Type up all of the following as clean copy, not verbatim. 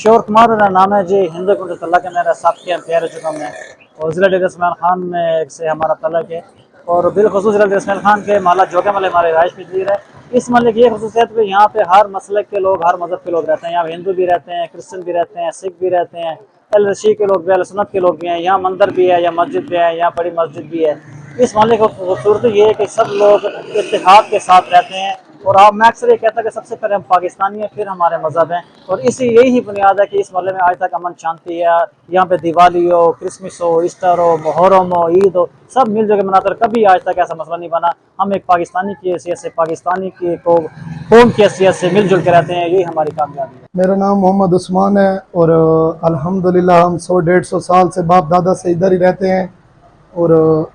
किशोर कुमार मेरा नाम है जी। हिंदू को तल्ला के मेरा साथ के प्यारे चुका मैं और ज़िला डेरा इस्माइल खान में से हमारा तल्लक है और बिलखुसूस ज़िला डेरा इस्माइल खान के माला जोगे मल हमारे राइश पजीर है। इस महल की ये खसूसियत भी यहाँ पे हर मसलक के लोग, हर मज़हब के लोग रहते हैं। यहाँ हिंदू भी रहते हैं, क्रिश्चियन भी रहते हैं, सिख भी रहते हैं, अहले शी के लोग भी, अहले सुन्नत के लोग भी हैं। यहाँ मंदिर भी है, या मस्जिद भी है, यहाँ बड़ी मस्जिद भी है। इस महल की खूबसूरती ये है कि सब लोग इत्तेहाद के साथ रहते हैं और आप मैं अक्सर ये कहता कि सबसे पहले हम पाकिस्तानी हैं, फिर हमारे मज़हब हैं और इसी यही ही बुनियाद है कि इस मोहल्ले में आज तक अमन शांति है। यहाँ पे दिवाली हो, क्रिसमस हो, ईस्टर हो, मुहर्रम हो, ईद हो, सब मिलजुल के मनाते हैं। कभी आज तक ऐसा मसला नहीं बना। हम एक पाकिस्तानी की हैसियत से, पाकिस्तानी की कौम की हैसियत से मिलजुल के रहते हैं। यही हमारी कामयाबी है। मेरा नाम मोहम्मद उस्मान है और अल्हम्दुलिल्लाह हम 100-150 साल से बाप दादा से इधर ही रहते हैं और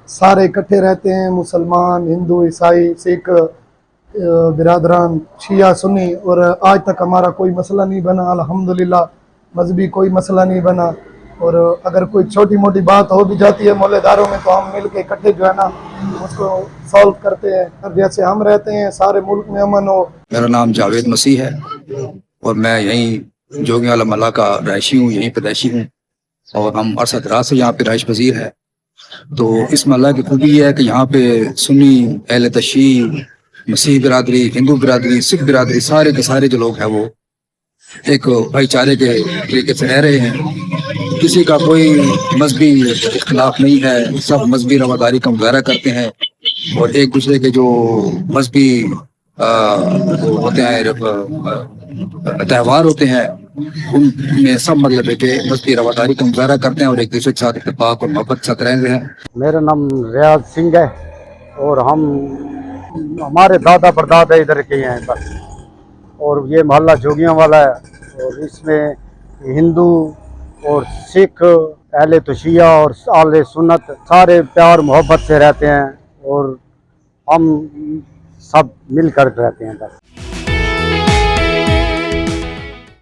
सारे इकट्ठे रहते हैं, मुसलमान, हिंदू, ईसाई, सिख, बिरादरान, शिया, सुन्नी, और आज तक हमारा कोई मसला नहीं बना। अल्हम्दुलिल्लाह मजहबी कोई मसला नहीं बना और अगर कोई छोटी मोटी बात हो भी जाती है मोहल्लेदारों में तो हम मिल के इकट्ठे जो है ना उसको सॉल्व करते हैं। और जैसे हम रहते हैं सारे मुल्क में अमन हो। मेरा नाम जावेद मसीह है और मैं यहीं जोगियाला मल्ला का रहायशी हूँ, यहीं पैदाइशी हूँ और हम अरसा दराज से यहाँ पे रहायश पजीर है। तो इस मल्ला की खूबी ये है कि यहाँ पे सुन्नी, अहले तशय्युअ, मसीह बिरादरी, हिंदू बिरादरी, सिख बिरादरी, सारे के सारे जो लोग हैं वो एक भाईचारे के तरीके से रह रहे हैं। किसी का कोई मजहबी इख्तिलाफ नहीं है, सब मजहबी रवादारी का मुजाहरा करते हैं और एक दूसरे के जो मजहबी होते हैं त्यौहार होते हैं उनमें सब मतलब है कि मजहबी रवादारी का मुजाहरा करते हैं और एक दूसरे के साथ इत्तेफाक और मोहब्बत के साथ रह रहे हैं। मेरा नाम रियाज सिंह है और हमारे दादा परदादा इधर के हैं बस। और ये मोहल्ला जोगियां वाला है और इसमें हिंदू और सिख, अहले तशय्युअ और अहले सुन्नत सारे प्यार मोहब्बत से रहते हैं और हम सब मिलकर रहते हैं बस।